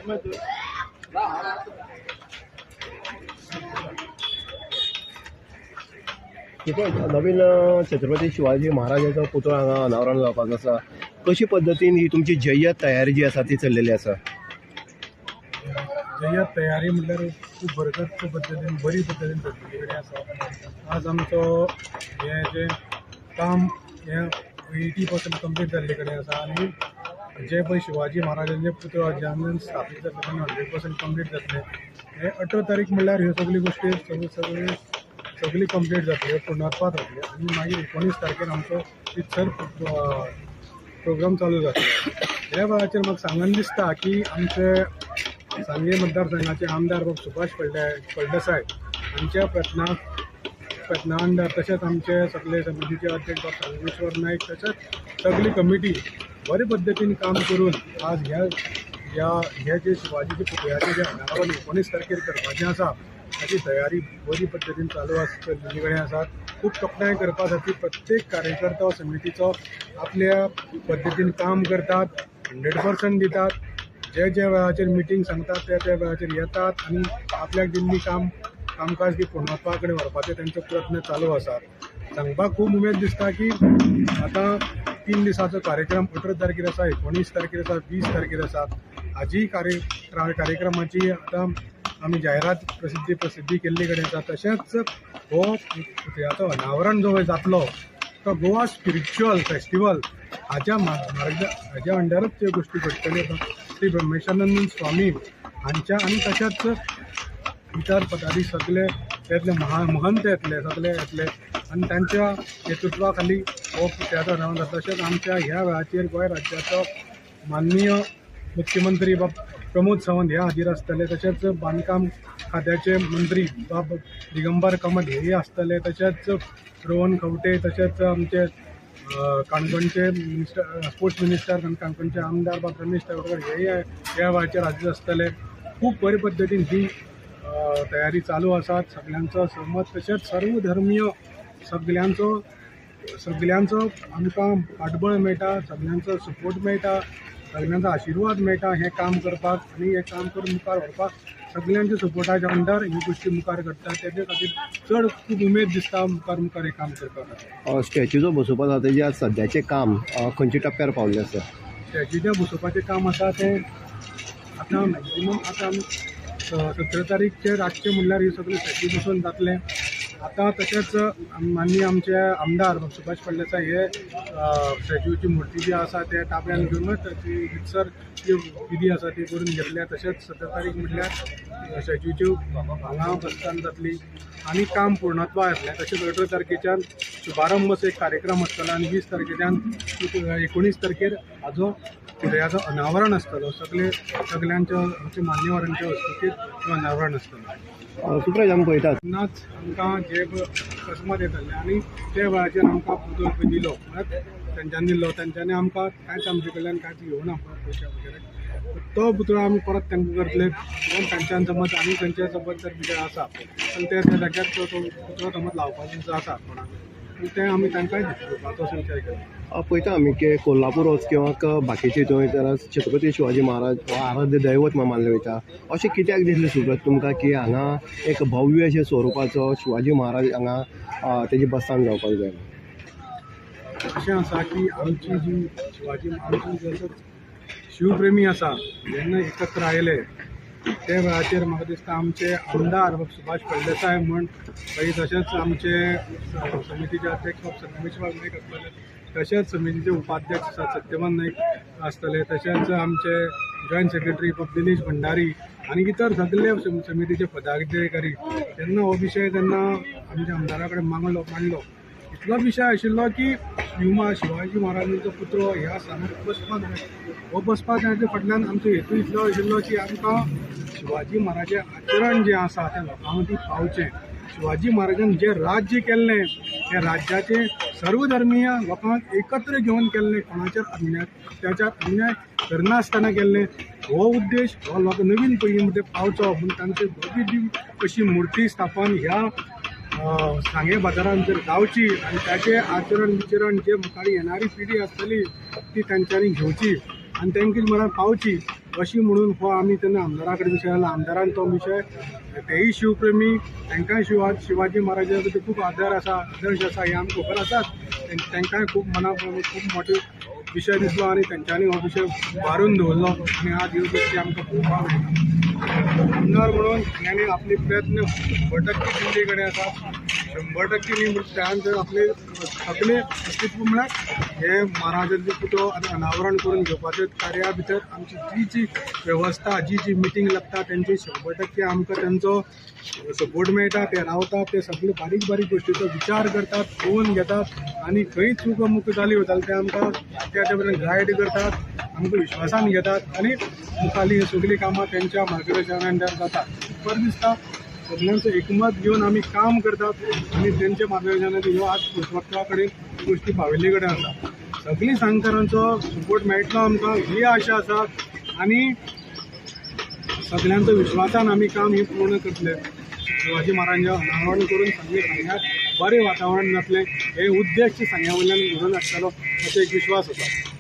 नवीन छत्रपती शिवाजी महाराजांचो पुतळो हांगा अनावरण जावपाक आसा. कशी पद्दतीन ही तुमची जय्यत तयारी जी आसा ती चल्लेली आसा? जय्यत तयारी म्हटल्यार खूब बरकत पद्दतीन बरी पद्दतीन चल्लेली कडेन आसा. आज आमचो हे जे काम हे 80% कंप्लीट जाल्ले कडेन आसा आनी जे पळय शिवाजी महाराजांचे पुतळो जेन्ना स्थापीत जातले तेन्ना 100% कंप्लीट जातले. हे 18 तारीख म्हणल्यार ह्यो सगळी गोश्टी सगळी कंप्लीट जातल्यो, पूर्णत्वात जातल्यो आनी मागीर 19 तारखेर आमचो रितसर प्रोग्राम चालू जातलो. ह्या वेळाचेर म्हाका सांगन दिसता की आमचे सांगली मतदारसंघाचे आमदार बाब सुभाष फळदेसाय हांच्या प्रयत्ना अंडर तशेंच आमचे सगळे समितीचे अध्यक्ष बाब संगमेश्वर नायक तशेंच सगळी कमिटी बरे पद्दतीन काम करून आज हे जे शिवाजीचे पुतळ्याचे जे अनावरण 19 तारखेर करपाचें आसा ताची तयारी बरी पद्दतीन चालू आसतली कडेन आसात. खूब तोखणाय करपा खातीर प्रत्येक कार्यकर्तो समितीचो आपल्या पद्दतीन काम करतात, 100% दितात. जे वेळाचेर मिटींग सांगतात त्या वेळाचेर येतात आनी आपल्याक दिल्ली कामकाज ती पूर्णत्वा कडेन व्हरपाचे तेंचो प्रयत्न चालू आसात. सांगपाक खूब उमेद दिसता की आतां 3 दिसाचो कार्यक्रम 18 तारखेर आसा, 19 तारखेर आसा, 20 तारखेर आसा. हाजी कार्यक्रमाची आतां आमी जायरात प्रसिद्धी केल्ली कडेन आसा. तशेंच हो पुतळ्याचो अनावरण जो जातलो तो गोवा स्पिरिच्युअल फेस्टिवल हाज्या अंडरच त्यो गोश्टी घडटल्यो. श्री ब्रह्मेशानंद स्वामी हांच्या आनी तशेंच इतर पदाधिकारी सगळे येतले, महंत येतले, सगळे येतले आनी तांच्या नेतृत्वा खाली हो पुतळ्याचो अनावरण जाता. तशेंच आमच्या ह्या वेळाचेर गोंय राज्याचो माननीय मुख्यमंत्री बाब प्रमोद सावंत हे हाजीर आसतले. तशेंच बांदकाम खात्याचे मंत्री बाब दिगंबर कामत हेय आसतले. तशेंच रोहन खंवटे, तशेंच आमचे काणकोणचे स्पोर्ट्स मिनिस्टर काणकोणचे आमदार बाब रमेश तवडकर हेय ह्या वेळाचेर हाजीर आसतले. खूब बरे पद्दतीन ही तयारी चालू आसात. सगळ्यांचो सहमत तशेंच सर्व धर्मीय सगळ्यांचो आमकां पाठबळ मेळटा, सगळ्यांचो सपोर्ट मेळटा, सगळ्यांचो आशिर्वाद मेळटा हे काम करपाक आनी हे काम करून मुखार व्हरपाक. सगळ्यांच्या सपोर्टाच्या अंडर ही गोश्टी मुखार करतात. तेजे खातीर चड खूब उमेद दिसता मुखार हे काम करपाक. स्टॅच्यू जो बसोवपाक जाता तेजे आज सद्याचें काम खंयच्या टप्प्यार पावल्लें आसा? स्टॅच्यूच्या बसोवपाचें काम आसा तें आतां मॅक्झिमम आतां 17 तारीखचे रातचे म्हणल्यार हे सगळे स्टॅच्यू बसोवन जातले. आतां तशेंच माननीय आमचे आमदार सुभाष फळदेसाय हे स्टॅच्यूची मुर्ती जी आसा ते ताब्यान घेवनच ताची रितसर जी विधी आसा ती करून घेतल्या. तशेंच 17 तारीख म्हटल्यार स्टॅच्यूची हांगा बसतान जातली आनी काम पूर्णत्वा येतलें. तशेंच 18 तारखेच्यान शुभारंभ असो एक कार्यक्रम आसतलो आनी 20 तारखेच्यान 19 तारखेर हाजो पुतळ्याचो अनावरण आसतलो. सगळ्यांच्या आमच्या मान्यवरांच्या हस्तुकीत अनावरण आसतलें. सुप्रज आमी पळयतात तेन्नाच आमकां जे अकस्मात येताले आनी त्या वेळाचेर आमकां पुतळो दिलो तेंच्यांनी दिलो. तेंच्यांनी आमकां कांयच आमचे कडल्यान कांयच घेवना पयशा वगैरे. तो पुतळो आमी परत तांकां करतले. तांच्यान समज आनी खंयचे समज जर विशय आसा पण त्या जाग्यार तो पुतळो समज लावपाचो आसा कोणाक ते आमी तांकांय दिवपाचो असो विचार केला. पळयता आमी की कोल्हापूर वच किंवा बाकीचे हितून तर छत्रपती शिवाजी महाराज हो आराध्य दैवत म्हणून मानले वयता. अशें कित्याक दिसलें सुब्रत तुमकां की हांगा एक भव्य अशें स्वरुपाचो शिवाजी महाराज हांगा तेजी बसतान जावपाक जाय? अशें आसा की आमची जी शिवाजी महाराज शिवप्रेमी आसा जेन्ना एकत्र आयले त्या वेळाचेर म्हाका दिसता आमचे आमदार सुभाष फळदेसाय म्हण तशेंच आमचे समितीचे अध्यक्ष संगमेश्वर नायक आसतले. तशेंच समितीचे उपाध्यक्ष सत्यवान नायक आसतले. तशेंच आमचे जॉयंट सेक्रेटरी दिनेश भंडारी आनी इतर सगळे समितीचे पदाधिकारी तेन्ना हो विशय जेन्ना आमच्या आमदारा कडेन मांडलो इतलो विशय आशिल्लो की शिवाजी महाराजांचो पुतळो ह्या स्थानार बसपाक जाय. हो बसपाक जायच्या फाटल्यान आमचो हेतू इतलो आशिल्लो की आमकां शिवाजी महाराजाचें आचरण जें आसा तें लोकां मदीं पावचें. शिवाजी महाराजान जे राज्य केल्लें त्या राज्याचे सर्व धर्मीय लोकांक एकत्र घेवन केल्लें, कोणाचेर अत्याचार अन्याय करनासतना केल्लें. हो उद्देश हो लोक नवीन पिळगी मध्ये पावचो म्हणून तांची भव्य अशी मुर्ती स्थापन ह्या सांगे बाजारांत जर जावची आनी ताचें आचरण विचरण जे मुखार येणारी पिढी आसतली ती तांच्यांनी घेवची आनी तांकां म्हळ्यार पावची. अशी म्हणून हो आमी तेन्ना आमदारा कडेन विशय आयला. आमदारान तो विशय तेय शिवप्रेमी तांकांय शिवाजी महाराजा बद्दल खूब आदर आसा, आदर्श आसा हे आमकां खबर आसात. तांकांय खूब मना खूब मोठो विशय दिसलो आनी तांच्यांनी हो विशय वारून दवरलो आनी आज ह्यो गोश्टी आमकां पळोवपाक मेळटा. आमदार म्हणून ह्याने आपले प्रयत्न 100% दिल्ली कडेन आसा. 100% न्ही त्यानंतर आपले सगळे अस्तित्व म्हळ्यार हे महाराजांचो पुतळो अनावरण करून घेवपाचे कार्या भितर आमची जी वेवस्था जी मिटींग लागता त्यांची 100% आमकां त्यांचो सपोर्ट मेळटा. ते रावतात, ते सगळे बारीक बारीक गोश्टीचो विचार करतात, पळोवन घेतात आनी खंय चूक मुख जाली वताली ते आमकां त्या पर्यंत गायड करतात, आमकां विश्वासान घेतात आनी मुखाली ही सगळीं कामां त्यांच्या मार्गदर्शनान जातात. बरें दिसता सगळ्यांचो एकमत घेवन आमी काम करतात आनी तेंच्या मार्गदर्शनान ह्यो आज पुरस्कारा कडेन गोश्टी पाविल्ले कडेन आसा. सगळीं सांगकारांचो सपोर्ट मेळटलो आमकां ही आशा आसा आनी सगळ्यांचो विश्वासान आमी काम ही पूर्ण करतले. शिवाजी महाराजांचें अनावरण करून सगळे सांग्यात बरें वातावरण जातलें हे उद्देश सांग्या वयल्यान घडोवन हाडटलो असो एक विश्वास आसा.